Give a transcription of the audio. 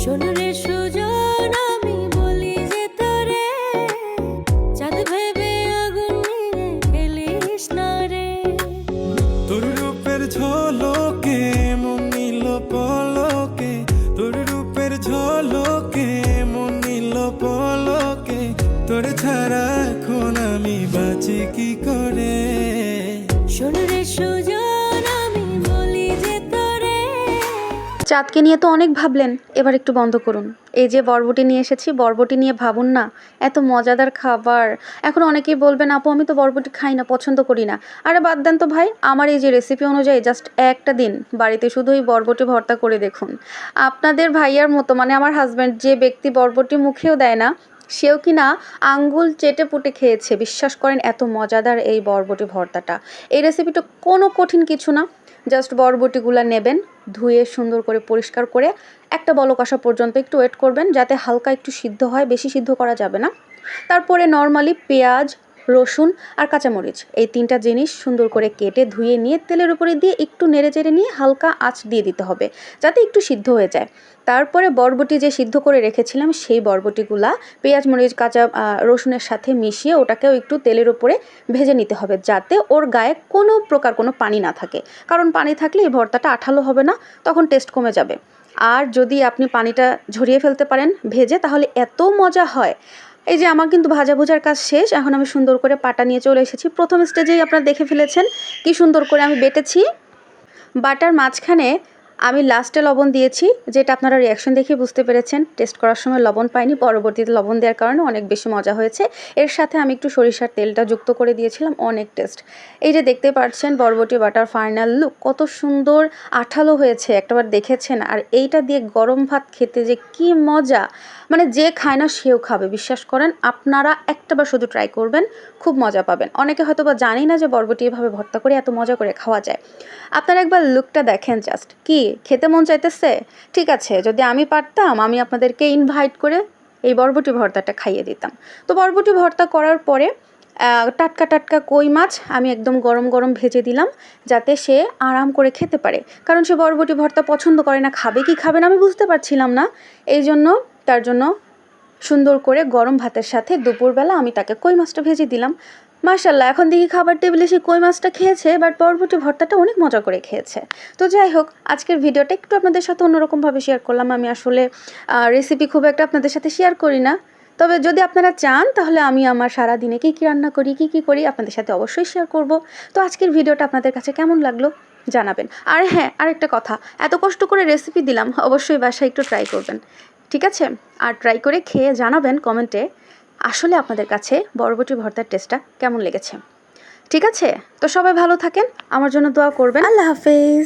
শোনরে সুজন আমি বলি যে তোরে চাঁদ ভেবে আগুন নিয়ে খেলিস না রে। তোর রূপের ঝলকে মন নিল পলকে, তোর রূপের ঝলকে মন নিল পলকে, তোর ছাড়া এখন আমি বাঁচি কি করে। শোনরে সুজন আমি বলি যে তোরে। চাঁদকে নিয়ে তো অনেক ভাবলেন, এবার একটু বন্ধ করুন। এই যে বরবটি নিয়ে এসেছি, বরবটি নিয়ে ভাবুন না, এত মজাদার খাবার। এখন অনেকেই বলবেন আপু আমি তো বরবটি খাই না, পছন্দ করি না। আরে বাদ দেন তো ভাই, আমার এই যে রেসিপি অনুযায়ী জাস্ট একটা দিন বাড়িতে শুধু এই বরবটি ভর্তা করে দেখুন। আপনাদের ভাইয়ার মতো, মানে আমার হাজব্যান্ড, যে ব্যক্তি বরবটি মুখেও দেয় না, সেও কিনা আঙ্গুল চেটে পুটে খেয়েছে। বিশ্বাস করেন এত মজাদার এই বরবটি ভর্তাটা। এই রেসিপিটা কোনো কঠিন কিছু না, জাস্ট বরবটিগুলো নেবেন, ধুয়ে সুন্দর করে পরিষ্কার করে একটা বলক আসা পর্যন্ত একটু ওয়েট করবেন, যাতে হালকা একটু সিদ্ধ হয়, বেশি সিদ্ধ করা যাবে না। তারপরে নর্মালি পেঁয়াজ, রসুন আর কাঁচামরিচ, এই তিনটা জিনিস সুন্দর করে কেটে ধুয়ে নিয়ে তেলের উপরে দিয়ে একটু নেড়ে চেড়ে নিয়ে হালকা আঁচ দিয়ে দিতে হবে, যাতে একটু সিদ্ধ হয়ে যায়। তারপরে বরবটি যে সিদ্ধ করে রেখেছিলাম সেই বরবটিগুলা পেঁয়াজ, মরিচ, কাঁচা রসুনের সাথে মিশিয়ে ওটাকেও একটু তেলের উপরে ভেজে নিতে হবে, যাতে ওর গায়ে কোনো প্রকার কোনো পানি না থাকে। কারণ পানি থাকলে এই ভর্তাটা আঠালো হবে না, তখন টেস্ট কমে যাবে। আর যদি আপনি পানিটা ঝরিয়ে ফেলতে পারেন ভেজে, তাহলে এত মজা হয়। এই যে আমার কিন্তু ভাজা ভুজার কাজ শেষ, এখন আমি সুন্দর করে পাটা নিয়ে চলে এসেছি। প্রথম স্টেজেই আপনারা দেখে ফেলেছেন কি সুন্দর করে আমি বেটেছি। বাটার মাঝখানে আমি লাস্টে লবণ দিয়েছি, যেটা আপনারা রিয়াকশন দেখে বুঝতে পেরেছেন। টেস্ট করার সময় লবণ পাইনি, পরবর্তীতে লবণ দেওয়ার কারণে অনেক বেশি মজা হয়েছে। এর সাথে আমি একটু সরিষার তেলটা যুক্ত করে দিয়েছিলাম, অনেক টেস্ট। এই যে দেখতে পাচ্ছেন বরবটি বাটার ফাইনাল লুক, কত সুন্দর আঠালো হয়েছে, একটাবার দেখেছেন। আর এইটা দিয়ে গরম ভাত খেতে যে কি মজা, মানে যে খায় না সেও খাবে। বিশ্বাস করেন, আপনারা একটাবার শুধু ট্রাই করবেন, খুব মজা পাবেন। অনেকে হয়তো বা জানি না যে বরবটি এভাবে ভর্তা করে এত মজা করে খাওয়া যায়। আপনারা একবার লুকটা দেখেন, জাস্ট কি খেতে মন চাইতেছে। ঠিক আছে, যদি আমি পারতাম আমি আপনাদেরকে ইনভাইট করে এই বরবটি ভর্তাটা খাইয়ে দিতাম। তো বরবটি ভর্তা করার পরে টাটকা টাটকা কই মাছ আমি একদম গরম গরম ভেজে দিলাম, যাতে সে আরাম করে খেতে পারে। কারণ সে বরবটি ভর্তা পছন্দ করে না, খাবে কি খাবে না আমি বুঝতে পারছিলাম না। এই জন্য তার জন্য সুন্দর করে গরম ভাতের সাথে দুপুরবেলা আমি তাকে কই মাছটা ভেজে দিলাম। মাশাআল্লাহ, এখন দেখি খাবার টেবিলে সে কই মাছটা খেয়েছে, বাট বরবটি ভর্তাটা অনেক মজা করে খেয়েছে। তো যাই হোক, আজকের ভিডিওটা একটু আপনাদের সাথে অন্যরকমভাবে শেয়ার করলাম। আমি আসলে রেসিপি খুব একটা আপনাদের সাথে শেয়ার করি না, তবে যদি আপনারা চান তাহলে আমি আমার সারা দিনে কী কী রান্না করি, কী করি আপনাদের সাথে অবশ্যই শেয়ার করব। তো আজকের ভিডিওটা আপনাদের কাছে কেমন লাগলো জানাবেন। আর হ্যাঁ, আরেকটা কথা, এত কষ্ট করে রেসিপি দিলাম, অবশ্যই বাসায় একটু ট্রাই করবেন, ঠিক আছে? আর ট্রাই করে খেয়ে জানাবেন কমেন্টে আসলে আপনাদের কাছে বরবটি ভর্তার টেস্টটা কেমন লেগেছে, ঠিক আছে? তো সবাই ভালো থাকেন, আমার জন্য দোয়া করবেন। আল্লাহ হাফেজ।